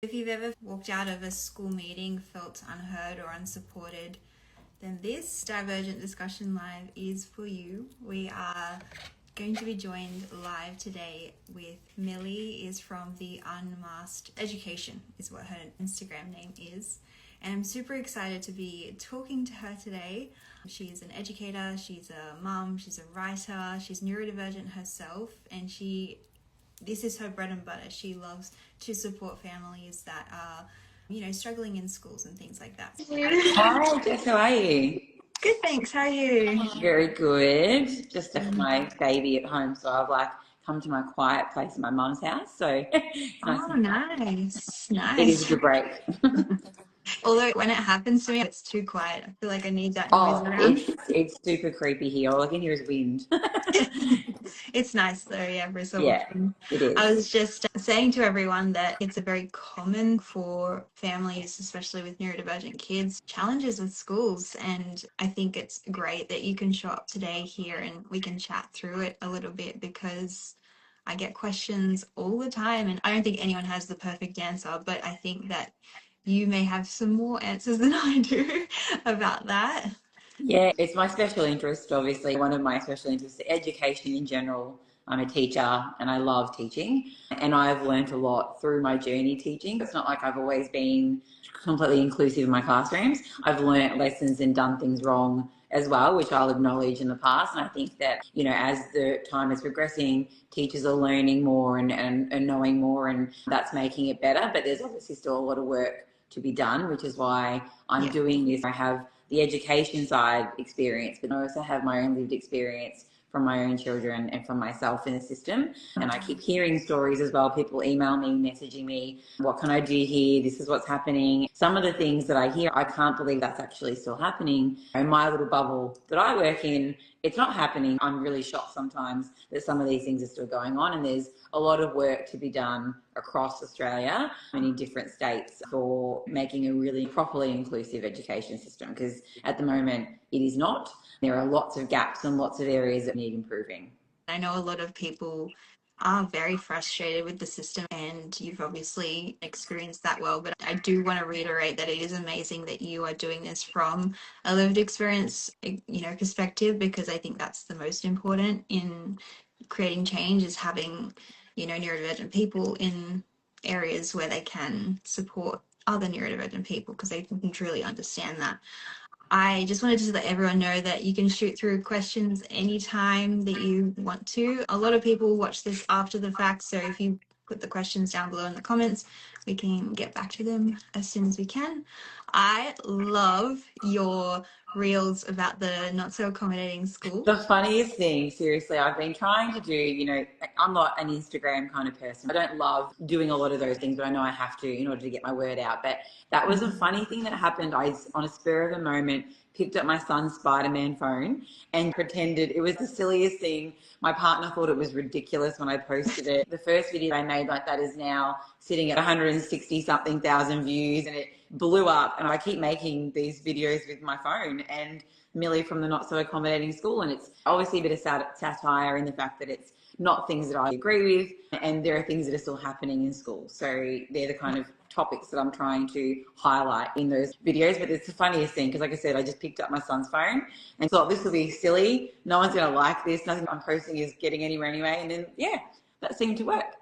If you've ever walked out of a school meeting, felt unheard or unsupported, then this Divergent Discussion Live is for you. We are going to be joined live today with Millie, is from the Unmasked Education, is what her Instagram name is. And I'm super excited to be talking to her today. She's an educator, she's a mum, she's a writer, she's neurodivergent herself, and this is her bread and butter. She loves to support families that are, struggling in schools and things like that. Hi, Jess, how are you? Good, thanks. How are you? Very good. Just left my baby at home, so I've come to my quiet place in my mum's house. So it's nice. Oh, nice. It is a good break. Although when it happens to me, it's too quiet. I feel like I need that noise around. It's super creepy here. All I can hear is wind. It's nice though, yeah, for so Yeah, often. it is. I was just saying to everyone that it's a very common for families, especially with neurodivergent kids, challenges with schools. And I think it's great that you can show up today here and we can chat through it a little bit, because I get questions all the time and I don't think anyone has the perfect answer, but I think that you may have some more answers than I do about that. Yeah, it's my special interest, obviously. One of my special interests is education in general. I'm a teacher and I love teaching, and I've learned a lot through my journey teaching. It's not like I've always been completely inclusive in my classrooms. I've learnt lessons and done things wrong as well, which I'll acknowledge in the past. And I think that, as the time is progressing, teachers are learning more and knowing more, and that's making it better. But there's obviously still a lot of work to be done, which is why I'm doing this. I have the education side experience, but I also have my own lived experience from my own children and from myself in the system. And I keep hearing stories as well. People email me, messaging me, what can I do here? This is what's happening. Some of the things that I hear, I can't believe that's actually still happening. In my little bubble that I work in, it's not happening. I'm really shocked sometimes that some of these things are still going on, and there's a lot of work to be done across Australia and in different states for making a really properly inclusive education system, because at the moment it is not. There are lots of gaps and lots of areas that need improving. I know a lot of people are very frustrated with the system, and you've obviously experienced that well, but I do want to reiterate that it is amazing that you are doing this from a lived experience, perspective, because I think that's the most important in creating change, is having, neurodivergent people in areas where they can support other neurodivergent people, because they can truly understand that. I just wanted to let everyone know that you can shoot through questions anytime that you want to. A lot of people watch this after the fact, so if you put the questions down below in the comments, we can get back to them as soon as we can. I love your reels about the not so accommodating school. The funniest thing, seriously, I've been trying to do, I'm not an Instagram kind of person. I don't love doing a lot of those things, but I know I have to in order to get my word out. But that was a funny thing that happened. I, on a spur of the moment, picked up my son's Spider-Man phone and pretended it was the silliest thing. My partner thought it was ridiculous when I posted it. The first video I made like that is now sitting at 160 something thousand views, and it blew up. And I keep making these videos with my phone and Millie from the Not So Accommodating School, and it's obviously a bit of satire in the fact that it's not things that I agree with, and there are things that are still happening in school. So they're the kind of topics that I'm trying to highlight in those videos. But it's the funniest thing, because like I said, I just picked up my son's phone and thought this will be silly. No one's going to like this. Nothing I'm posting is getting anywhere anyway. And then, yeah, that seemed to work.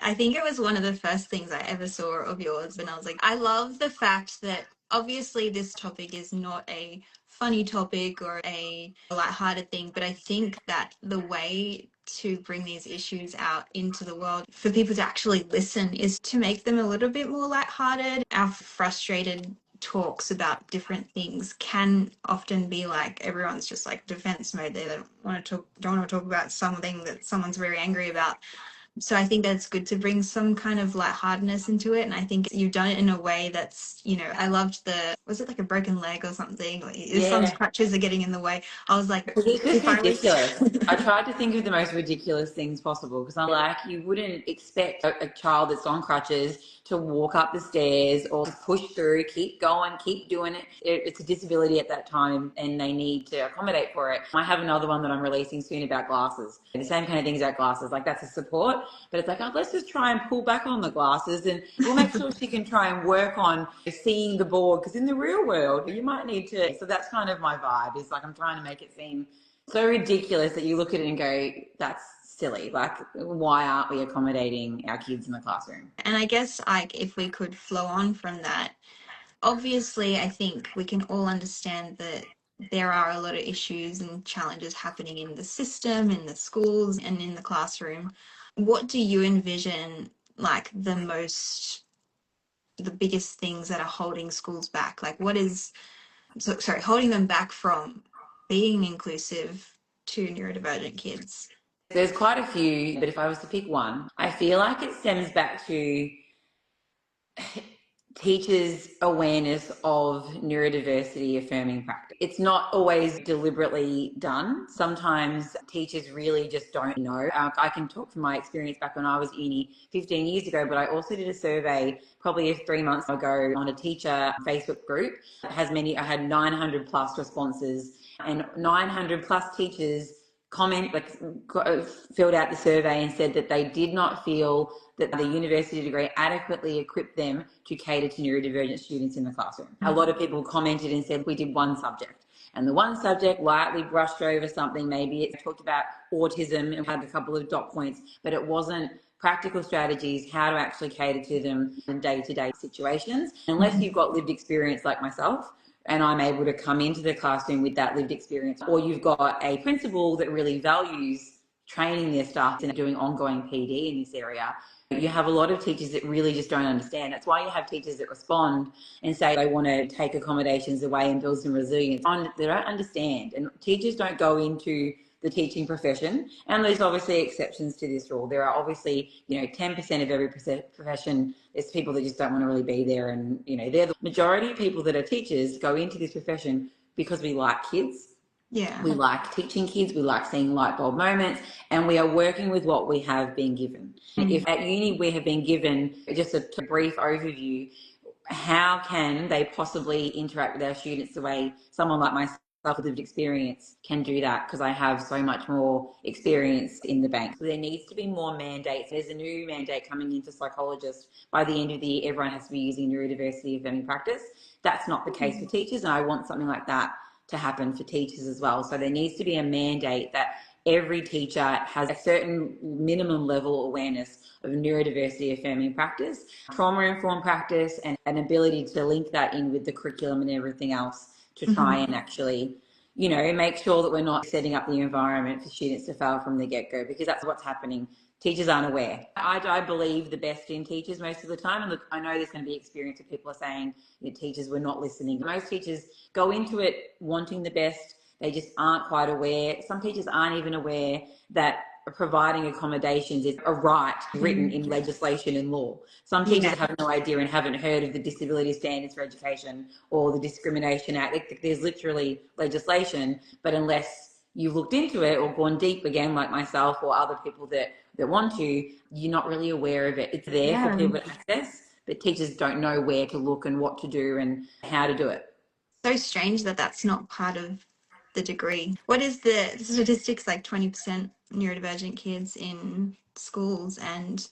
I think it was one of the first things I ever saw of yours, and I was like, I love the fact that obviously this topic is not a funny topic or a lighthearted thing, but I think that the way to bring these issues out into the world for people to actually listen is to make them a little bit more lighthearted. Our frustrated talks about different things can often be like everyone's just like defense mode. They don't want to talk about something that someone's very angry about. So I think that's good to bring some kind of lightheartedness into it. And I think you've done it in a way that's, I loved was it like a broken leg or something? Like his son's crutches are getting in the way. I was like, it's just ridiculous. I tried to think of the most ridiculous things possible, because I'm like, you wouldn't expect a child that's on crutches to walk up the stairs or push through, keep going, keep doing it. It's a disability at that time and they need to accommodate for it. I have another one that I'm releasing soon about glasses. The same kind of things about glasses. Like, that's a support. taught, but it's like, oh, let's just try and pull back on the glasses and we'll make sure she can try and work on seeing the board, because in the real world you might need to. So that's kind of my vibe, is like I'm trying to make it seem so ridiculous that you look at it and go, that's silly. Like, why aren't we accommodating our kids in the classroom? And I guess like if we could flow on from that, obviously I think we can all understand that there are a lot of issues and challenges happening in the system, in the schools, and in the classroom. What do you envision like the biggest things that are holding schools back? Like what is, so, sorry, holding them back from being inclusive to neurodivergent kids? There's quite a few, but if I was to pick one, I feel like it stems back to teachers' awareness of neurodiversity affirming practice. It's not always deliberately done. Sometimes teachers really just don't know. I can talk from my experience back when I was at uni 15 years ago, but I also did a survey probably 3 months ago on a teacher Facebook group. I had 900 plus responses, and 900 plus teachers filled out the survey and said that they did not feel that the university degree adequately equipped them to cater to neurodivergent students in the classroom. A lot of people commented and said we did one subject, and the one subject lightly brushed over something. Maybe it talked about autism and had a couple of dot points, but it wasn't practical strategies, how to actually cater to them in day-to-day situations. Unless you've got lived experience like myself, and I'm able to come into the classroom with that lived experience, or you've got a principal that really values training their staff and doing ongoing PD in this area, you have a lot of teachers that really just don't understand. That's why you have teachers that respond and say they want to take accommodations away and build some resilience. They don't understand, and teachers don't go into the teaching profession, and there's obviously exceptions to this rule. There are obviously, 10% of every profession, there's people that just don't want to really be there, and they're the majority of people that are teachers go into this profession because we like kids. Yeah. We like teaching kids, we like seeing light bulb moments, and we are working with what we have been given. If at uni we have been given just a brief overview, how can they possibly interact with our students the way someone like myself with lived experience can do that? Because I have so much more experience in the bank. So there needs to be more mandates. There's a new mandate coming in for psychologists. By the end of the year, everyone has to be using neurodiversity affirming practice. That's not the case for teachers, and I want something like that to happen for teachers as well. So there needs to be a mandate that every teacher has a certain minimum level awareness of neurodiversity affirming practice, trauma-informed practice, and an ability to link that in with the curriculum and everything else to try and actually, make sure that we're not setting up the environment for students to fail from the get-go, because that's what's happening. Teachers aren't aware. I believe the best in teachers most of the time. And look, I know there's going to be experience of people are saying teachers were not listening. Most teachers go into it wanting the best. They just aren't quite aware. Some teachers aren't even aware that providing accommodations is a right written in legislation and law. Some teachers have no idea and haven't heard of the Disability Standards for Education or the Discrimination Act. There's literally legislation, but unless you've looked into it or gone deep again, like myself or other people that want to, you're not really aware of it. It's there for people to access, but teachers don't know where to look and what to do and how to do it. So strange that that's not part of the degree. What is the statistics, like 20% neurodivergent kids in schools, and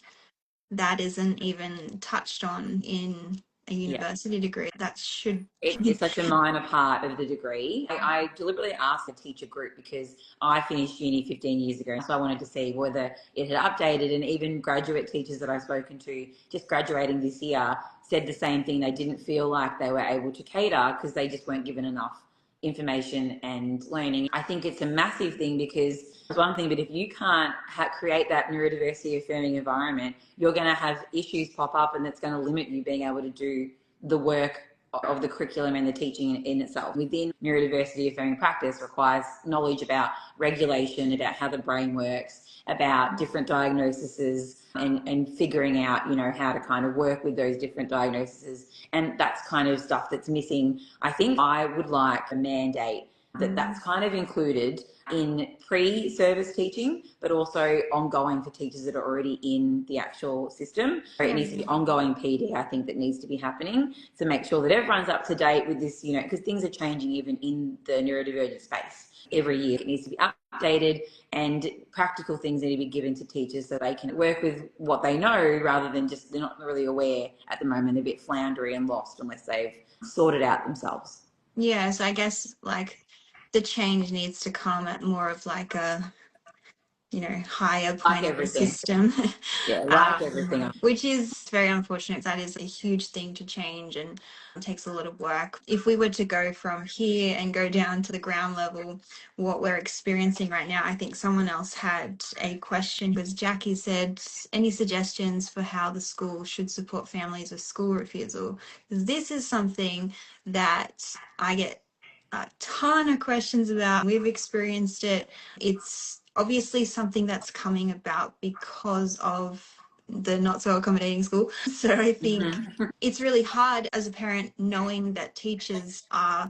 that isn't even touched on in a university degree? That should It's such a minor part of the degree. I deliberately asked the teacher group because I finished uni 15 years ago, so I wanted to see whether it had updated, and even graduate teachers that I've spoken to just graduating this year said the same thing. They didn't feel like they were able to cater because they just weren't given enough information and learning. I think it's a massive thing, because it's one thing, but if you can't create that neurodiversity affirming environment, you're going to have issues pop up, and that's going to limit you being able to do the work of the curriculum and the teaching in itself. Within neurodiversity affirming practice requires knowledge about regulation, about how the brain works, about different diagnoses, and figuring out, how to kind of work with those different diagnoses. And that's kind of stuff that's missing. I think I would like a mandate That's kind of included in pre-service teaching, but also ongoing for teachers that are already in the actual system. So it needs to be ongoing PD, I think, that needs to be happening to make sure that everyone's up to date with this, because things are changing even in the neurodivergent space. Every year it needs to be updated, and practical things need to be given to teachers so they can work with what they know rather than just, they're not really aware at the moment, they're a bit floundery and lost unless they've sorted out themselves. Yeah, so I guess like the change needs to come at more of like a, higher Like point in the everything. system. Yeah, like everything. Which is very unfortunate. That is a huge thing to change and it takes a lot of work. If we were to go from here and go down to the ground level, what we're experiencing right now, I think someone else had a question because Jackie said, any suggestions for how the school should support families with school refusal? This is something that I get a ton of questions about. We've experienced it. It's obviously something that's coming about because of the not so accommodating school. So I think it's really hard as a parent knowing that teachers are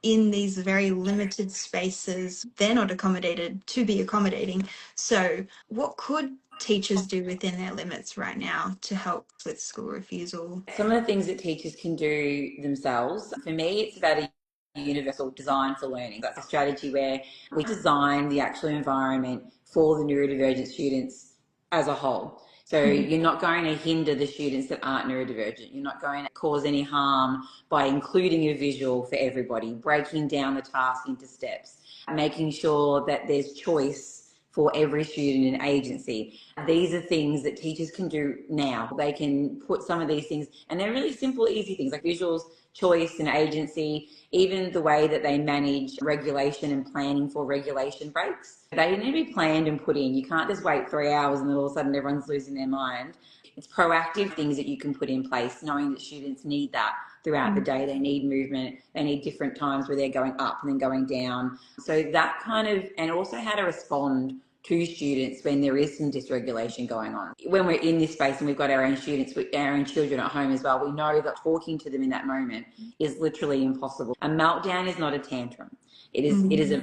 in these very limited spaces. They're not accommodated to be accommodating. So what could teachers do within their limits right now to help with school refusal? Some of the things that teachers can do themselves, for me, it's about a universal design for learning. That's a strategy where we design the actual environment for the neurodivergent students as a whole. So you're not going to hinder the students that aren't neurodivergent. You're not going to cause any harm by including a visual for everybody, breaking down the task into steps, making sure that there's choice for every student and agency. These are things that teachers can do now. They can put some of these things, and they're really simple, easy things like visuals, choice and agency, even the way that they manage regulation and planning for regulation breaks. They need to be planned and put in. You can't just wait 3 hours and then all of a sudden everyone's losing their mind. It's proactive things that you can put in place, knowing that students need that throughout the day. They need movement. They need different times where they're going up and then going down. So that kind of, and also how to respond to students when there is some dysregulation going on. When we're in this space and we've got our own students, our own children at home as well, we know that talking to them in that moment is literally impossible. A meltdown is not a tantrum. It is a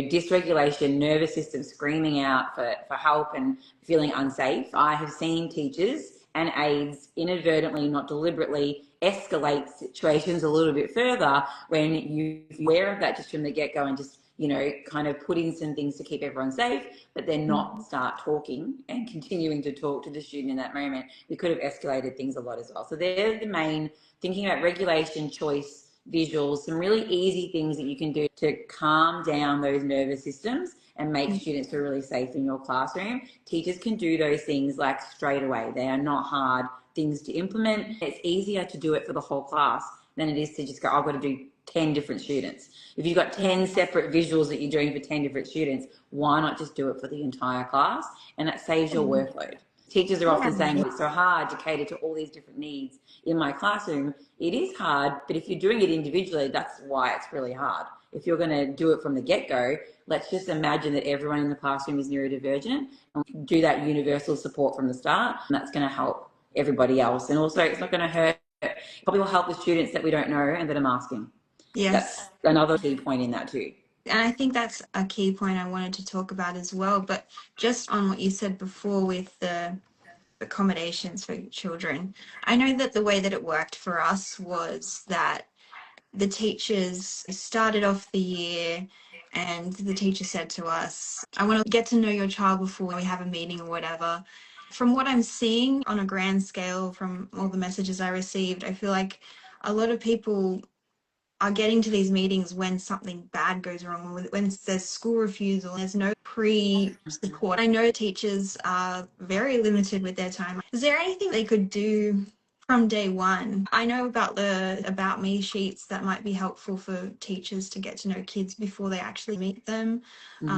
dysregulation, nervous system screaming out for help and feeling unsafe. I have seen teachers and aides inadvertently, not deliberately, escalate situations a little bit further when you're aware of that just from the get-go and just kind of put in some things to keep everyone safe, but then not start talking and continuing to talk to the student in that moment. We could have escalated things a lot as well. So they're the main, thinking about regulation, choice, visuals, some really easy things that you can do to calm down those nervous systems and make students feel really safe in your classroom. Teachers can do those things like straight away. They are not hard things to implement. It's easier to do it for the whole class than it is to just go, I've got to do 10 different students. If you've got 10 separate visuals that you're doing for 10 different students, why not just do it for the entire class? And that saves your workload. Teachers are often saying it's so hard to cater to all these different needs in my classroom. It is hard, but if you're doing it individually, that's why it's really hard. If you're going to do it from the get-go, let's just imagine that everyone in the classroom is neurodivergent and do that universal support from the start. And that's going to help everybody else. And also, it's not going to hurt. Probably will help the students that we don't know and that are masking. Yes. That's another key point in that too. And I think that's a key point I wanted to talk about as well. But just on what you said before with the accommodations for children, I know that the way that it worked for us was that the teachers started off the year and the teacher said to us, I want to get to know your child before we have a meeting or whatever. From what I'm seeing on a grand scale from all the messages I received, I feel like a lot of people are getting to these meetings when something bad goes wrong, when there's school refusal, there's no pre-support. I know teachers are very limited with their time. Is there anything they could do from day one? I know about the About Me sheets that might be helpful for teachers to get to know kids before they actually meet them,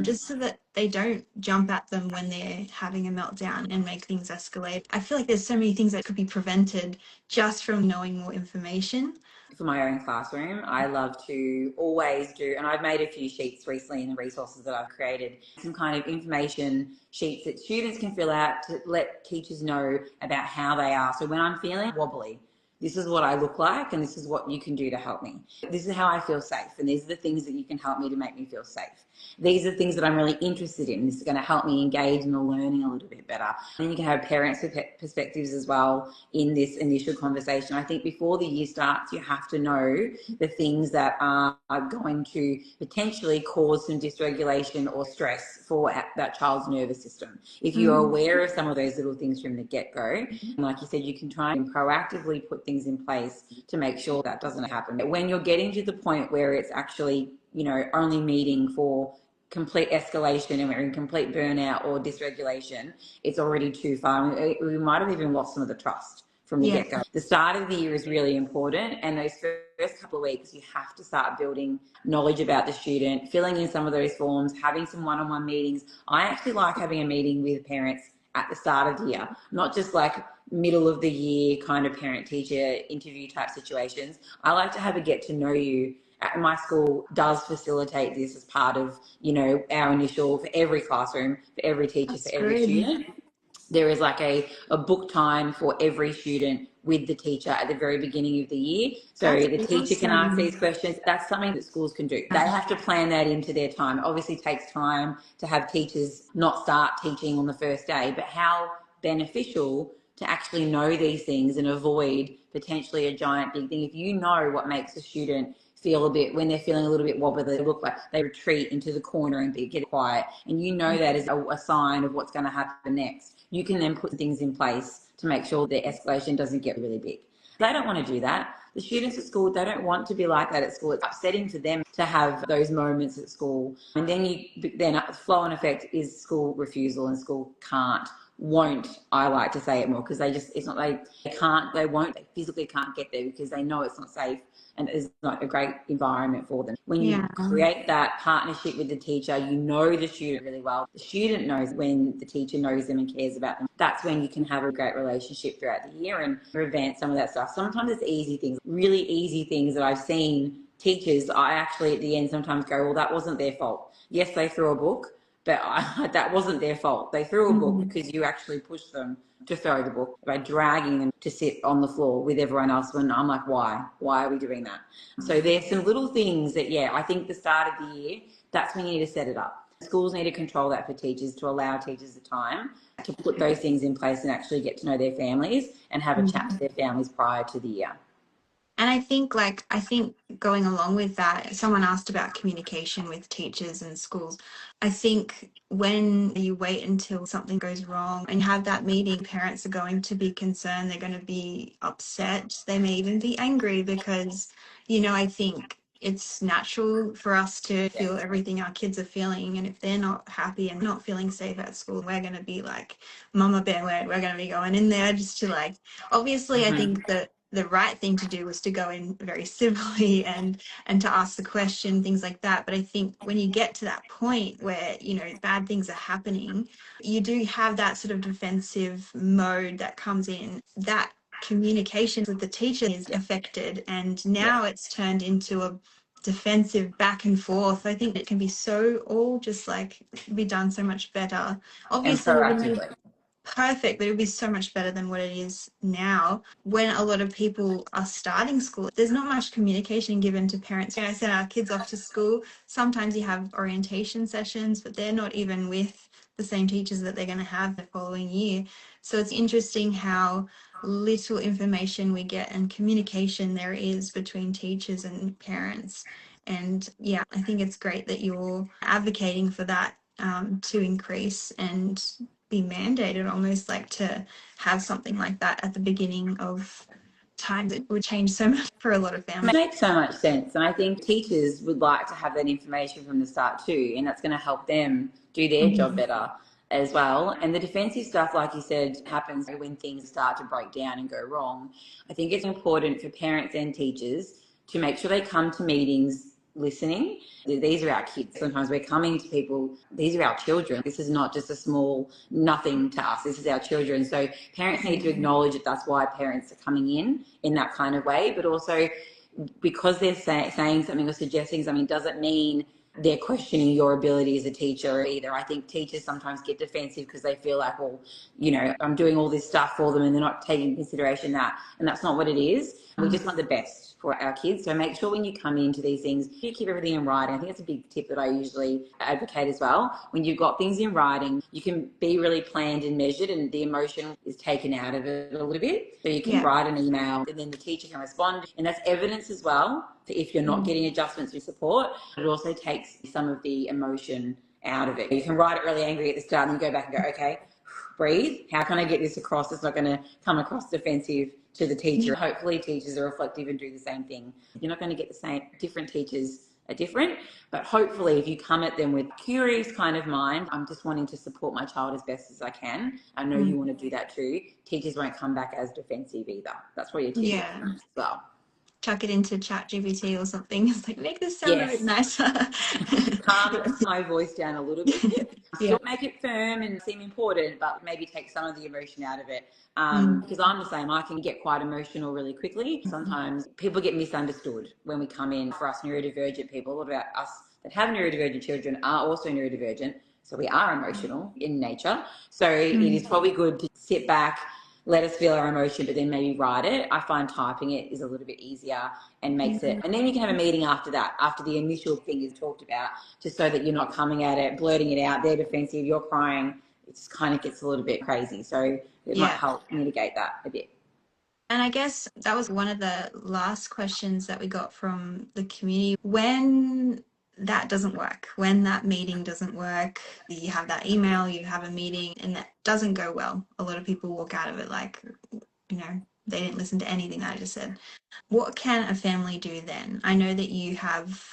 just so that they don't jump at them when they're having a meltdown and make things escalate. I feel like there's so many things that could be prevented just from knowing more information. For my own classroom, I love to always do, and I've made a few sheets recently in the resources that I've created, some kind of information sheets that students can fill out to let teachers know about how they are. So when I'm feeling wobbly, this is what I look like and this is what you can do to help me. This is how I feel safe, and these are the things that you can help me to make me feel safe. These are things that I'm really interested in. This is going to help me engage in the learning a little bit better. And you can have parents with perspectives as well in this initial conversation. I think before the year starts, you have to know the things that are going to potentially cause some dysregulation or stress for that child's nervous system. If you're aware of some of those little things from the get-go, like you said, you can try and proactively put things in place to make sure that doesn't happen. When you're getting to the point where it's actually, you know, only meeting for complete escalation and we're in complete burnout or dysregulation, it's already too far. We might have even lost some of the trust from the get-go. The start of the year is really important, and those first couple of weeks you have to start building knowledge about the student, filling in some of those forms, having some one-on-one meetings. I actually like having a meeting with parents at the start of the year, not just like middle of the year kind of parent-teacher interview type situations. I like to have a get to know you. My school does facilitate this as part of, you know, our initial, for every classroom, for every teacher, for every student. There is like a book time for every student with the teacher at the very beginning of the year. So the teacher can ask these questions. That's something that schools can do. They have to plan that into their time. It obviously takes time to have teachers not start teaching on the first day, but how beneficial to actually know these things and avoid potentially a giant big thing. If you know what makes a student feel a bit, when they're feeling a little bit wobbly, they look like they retreat into the corner and get quiet, and you know that is a sign of what's going to happen next, you can then put things in place to make sure their escalation doesn't get really big. They don't want to do that. The students at school, they don't want to be like that at school. It's upsetting to them to have those moments at school. And then the flow and effect is school refusal, and school won't, I like to say it more, because they physically can't get there because they know it's not safe and it's not a great environment for them. When you create that partnership with the teacher, you know the student really well. The student knows when the teacher knows them and cares about them. That's when you can have a great relationship throughout the year and advance some of that stuff. Sometimes it's easy things, really easy things that I've seen teachers, I actually at the end sometimes go, well, that wasn't their fault. Yes, they threw a book, but that wasn't their fault. They threw a book because you actually pushed them to throw the book by dragging them to sit on the floor with everyone else. When I'm like, why? Why are we doing that? So there's some little things that, I think the start of the year, that's when you need to set it up. Schools need to control that for teachers, to allow teachers the time to put those things in place and actually get to know their families and have a chat to their families prior to the year. And I think going along with that, someone asked about communication with teachers and schools. I think when you wait until something goes wrong and have that meeting, parents are going to be concerned, they're going to be upset, they may even be angry because, I think it's natural for us to feel everything our kids are feeling. And if they're not happy and not feeling safe at school, we're going to be like mama bear, we're going to be going in there just to obviously, I think that the right thing to do was to go in very civilly and to ask the question, things like that. But I think when you get to that point where, bad things are happening, you do have that sort of defensive mode that comes in. That communication with the teacher is affected, and now it's turned into a defensive back and forth. I think it can be all just be done so much better. Obviously, it would be perfect, but it would be so much better than what it is now. When a lot of people are starting school, there's not much communication given to parents. I send our kids off to school. Sometimes you have orientation sessions, but they're not even with the same teachers that they're going to have the following year. So it's interesting how little information we get and communication there is between teachers and parents. And I think it's great that you're advocating for that to increase and be mandated, almost to have something like that at the beginning of times. It would change so much for a lot of families. It makes so much sense. And I think teachers would like to have that information from the start too, and that's going to help them do their job better as well. And the defensive stuff, like you said, happens when things start to break down and go wrong. I think it's important for parents and teachers to make sure they come to meetings listening. These are our kids. Sometimes we're coming to people, these are our children. This is not just a small nothing to us. This is our children. So parents need to acknowledge that that's why parents are coming in that kind of way. But also, because they're saying something or suggesting something doesn't mean they're questioning your ability as a teacher either. I think teachers sometimes get defensive because they feel like, well, I'm doing all this stuff for them and they're not taking into consideration that. And that's not what it is. We just want the best for our kids. So make sure when you come into these things, you keep everything in writing. I think that's a big tip that I usually advocate as well. When you've got things in writing, you can be really planned and measured, and the emotion is taken out of it a little bit. So you can Yeah. write an email and then the teacher can respond. And that's evidence as well for if you're not getting adjustments or support. It also takes some of the emotion out of it. You can write it really angry at the start and go back and go, okay, breathe. How can I get this across? It's not going to come across defensive to the teacher. Hopefully teachers are reflective and do the same thing. You're not going to get the same. Different teachers are different, but hopefully if you come at them with curious kind of mind, I'm just wanting to support my child as best as I can. I know you want to do that too. Teachers won't come back as defensive either. That's what you're teaching Yeah. as well. Chuck it into ChatGPT or something. It's like, make this sound a bit Yes. nicer. Calm my voice down a little bit. Yeah. Still make it firm and seem important, but maybe take some of the emotion out of it. Because I'm the same. I can get quite emotional really quickly. Sometimes people get misunderstood when we come in. For us neurodivergent people, a lot about us that have neurodivergent children are also neurodivergent. So we are emotional in nature. So it is probably good to sit back, let us feel our emotion, but then maybe write it. I find typing it is a little bit easier and makes it. And then you can have a meeting after that, after the initial thing is talked about, just so that you're not coming at it, blurting it out. They're defensive, you're crying. It just kind of gets a little bit crazy. So it might help mitigate that a bit. And I guess that was one of the last questions that we got from the community. When that doesn't work, when that meeting doesn't work, you have that email, you have a meeting, and that doesn't go well. A lot of people walk out of it like, they didn't listen to anything that I just said. What can a family do then? I know that you have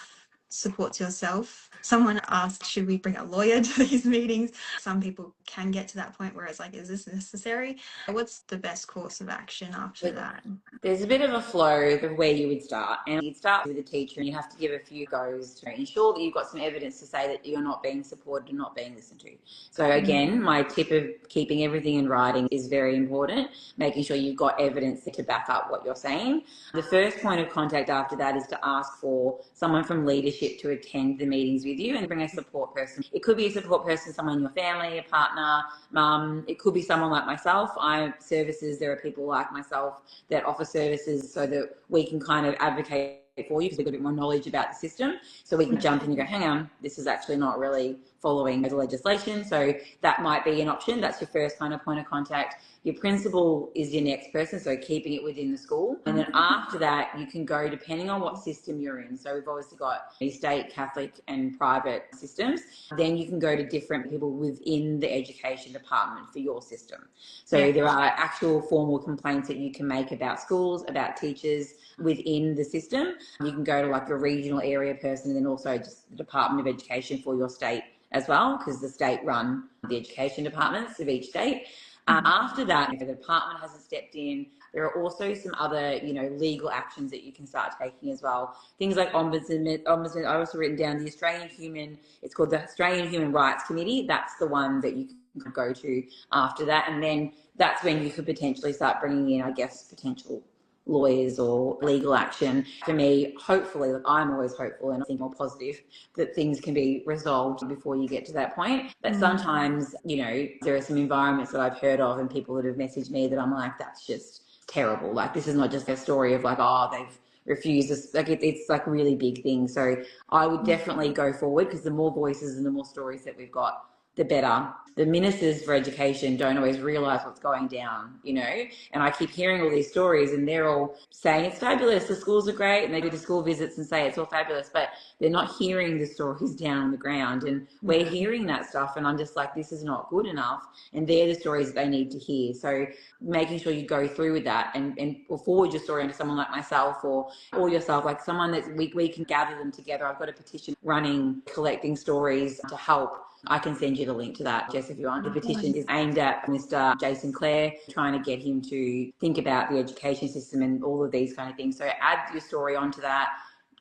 supports yourself. Someone asked, should we bring a lawyer to these meetings? Some people can get to that point where it's like, is this necessary? What's the best course of action after that? There's a bit of a flow of where you would start, and you'd start with a teacher and you have to give a few goes to ensure that you've got some evidence to say that you're not being supported and not being listened to. So again, my tip of keeping everything in writing is very important, making sure you've got evidence to back up what you're saying. The first point of contact after that is to ask for someone from leadership to attend the meetings with you and bring a support person. It could be a support person, someone in your family, a partner, mum. It could be someone like myself. I have services. There are people like myself that offer services so that we can kind of advocate for you because we've got a bit more knowledge about the system. So we can jump in and go, hang on, this is actually not really following the legislation. So that might be an option. That's your first kind of point of contact. Your principal is your next person, so keeping it within the school. And then after that, you can go depending on what system you're in. So we've obviously got state, Catholic and private systems. Then you can go to different people within the education department for your system. So there are actual formal complaints that you can make about schools, about teachers within the system. You can go to like a regional area person and then also just the Department of Education for your state as well, because the state run the education departments of each state. After that, if the department hasn't stepped in, there are also some other, legal actions that you can start taking as well. Things like ombudsman. I also written down it's called the Australian Human Rights Committee. That's the one that you can go to after that. And then that's when you could potentially start bringing in, I guess, potential lawyers or legal action. For me, hopefully, I'm always hopeful and I think more positive that things can be resolved before you get to that point. But sometimes, there are some environments that I've heard of and people that have messaged me that I'm like, that's just terrible. Like, this is not just a story of like, oh, they've refused this. Like, it's like really big things. So I would definitely go forward because the more voices and the more stories that we've got, the better. The ministers for education don't always realise what's going down, and I keep hearing all these stories and they're all saying it's fabulous, the schools are great, and they do the school visits and say it's all fabulous, but they're not hearing the stories down on the ground, and we're hearing that stuff and I'm just like, this is not good enough, and they're the stories that they need to hear. So making sure you go through with that and or forward your story onto someone like myself or yourself, like someone that we can gather them together. I've got a petition running, collecting stories to help. I can send you the link to that, Jess, if you want. The petition is aimed at Mr. Jason Clare, trying to get him to think about the education system and all of these kind of things. So add your story onto that,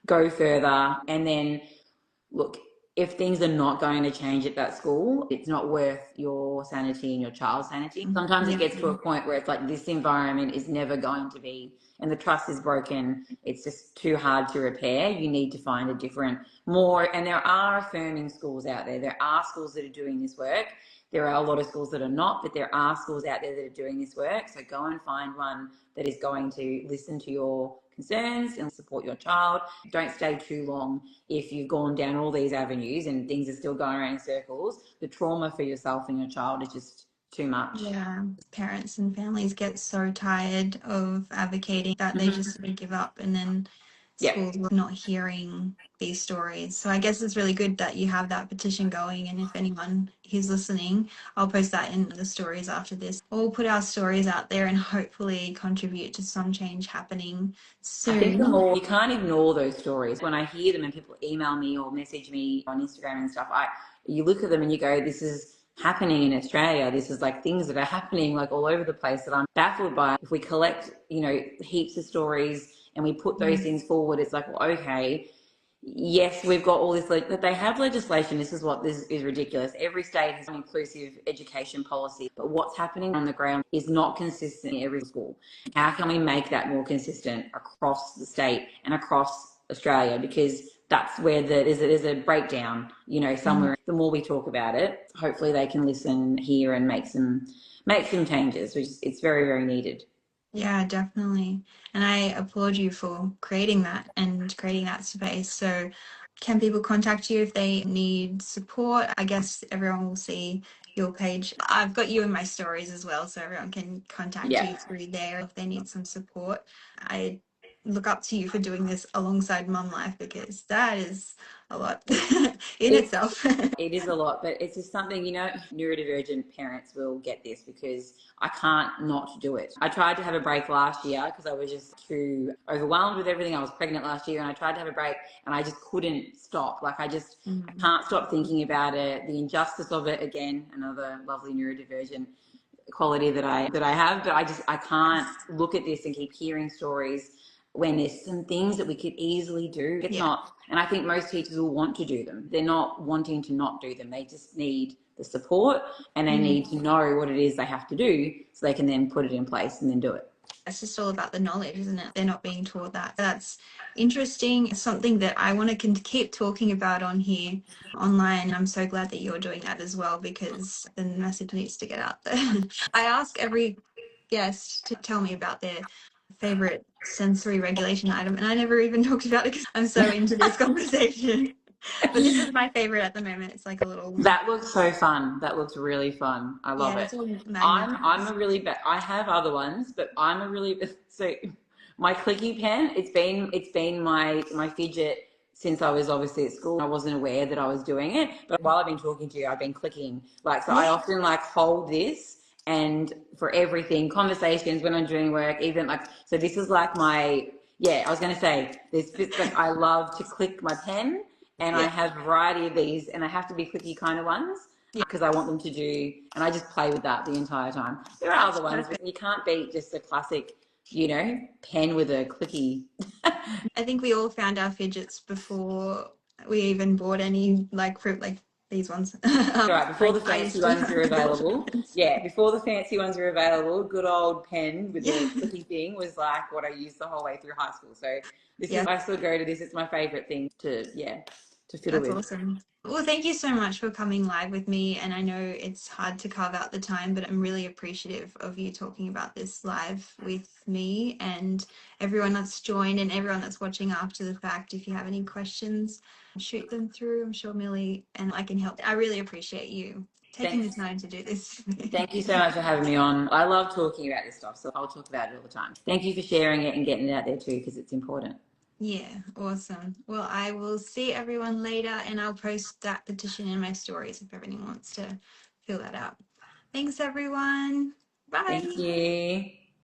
go further, and then look, if things are not going to change at that school, it's not worth your sanity and your child's sanity. Sometimes it Yeah. gets to a point where it's like this environment is never going to be, and the trust is broken. It's just too hard to repair. You need to find a different, more, and there are affirming schools out there. There are schools that are doing this work. There are a lot of schools that are not, but there are schools out there that are doing this work. So go and find one that is going to listen to your concerns and support your child. Don't stay too long if you've gone down all these avenues and things are still going around in circles. The trauma for yourself and your child is just too much. Yeah, parents and families get so tired of advocating that they Mm-hmm. just sort of give up, and then Yeah. schools are not hearing these stories. So I guess it's really good that you have that petition going. And if anyone who's listening, I'll post that in the stories after this. We'll put our stories out there and hopefully contribute to some change happening I think the soon. more you can't ignore those stories. When I hear them and people email me or message me on Instagram and stuff, you look at them and you go, this is happening in Australia. This is like things that are happening like all over the place that I'm baffled by. If we collect, heaps of stories and we put those things forward, it's like, well, okay, yes, we've got all this, that they have legislation. This is ridiculous. Every state has an inclusive education policy, but what's happening on the ground is not consistent in every school. How can we make that more consistent across the state and across Australia? Because that's where there's a breakdown, somewhere. The more we talk about it, hopefully they can listen, hear, and make some changes, which it's very, very needed. Yeah, definitely. And I applaud you for creating that and creating that space. So, can people contact you if they need support? I guess everyone will see your page. I've got you in my stories as well, so everyone can contact Yeah. you through there if they need some support. I look up to you for doing this alongside mum life because that is a lot in It's itself. it is a lot, but it's just something, neurodivergent parents will get this because I can't not do it. I tried to have a break last year because I was just too overwhelmed with everything. I was pregnant last year and I tried to have a break and I just couldn't stop. I can't stop thinking about it, the injustice of it. Again, another lovely neurodivergent quality that I have, but I can't look at this and keep hearing stories when there's some things that we could easily do. It's Yeah. not, and I think most teachers will want to do them. They're not wanting to not do them. They just need the support and they need to know what it is they have to do so they can then put it in place and then do it. It's just all about the knowledge, isn't it? They're not being taught that. That's interesting. It's something that I want to keep talking about on here online. I'm so glad that you're doing that as well because the message needs to get out there. I ask every guest to tell me about their favorite sensory regulation item, and I never even talked about it because I'm so into this conversation. But this is my favorite at the moment. It's like a little, That looks so fun. That looks really fun. I love yeah, it. it's all I'm magnetized. a really bad. I have other ones, but I'm a really so my clicky pen. It's been my fidget since I was obviously at school. I wasn't aware that I was doing it, but while I've been talking to you, I've been clicking. So I Yeah. often hold this and for everything, conversations when I'm doing work, even so. This is like my yeah. I was going to say this. I love to click my pen and I Yeah. have a variety of these, and they have to be clicky kind of ones Yeah. because I want them to do, and I just play with that the entire time. There are That's other ones, perfect. but you can't beat just a classic, pen with a clicky. I think we all found our fidgets before we even bought any like fruit like these ones. Right, before Like the I fancy used to ones are have culture available. pens. Yeah, before the fancy ones are available, good old pen with Yeah. the clicky thing was like what I used the whole way through high school. So Yeah, I still go to this. It's my favorite thing to fiddle that's with. awesome. Well, thank you so much for coming live with me. And I know it's hard to carve out the time, but I'm really appreciative of you talking about this live with me and everyone that's joined and everyone that's watching after the fact. If you have any questions, shoot them through. I'm sure Millie and I can help. I really appreciate you taking the Thanks. time to do this. Thank you so much for having me on. I love talking about this stuff, so I'll talk about it all the time. Thank you for sharing it and getting it out there too, because it's important. Yeah, awesome. Well, I will see everyone later and I'll post that petition in my stories if anyone wants to fill that out. Thanks, everyone. Thank Bye. you.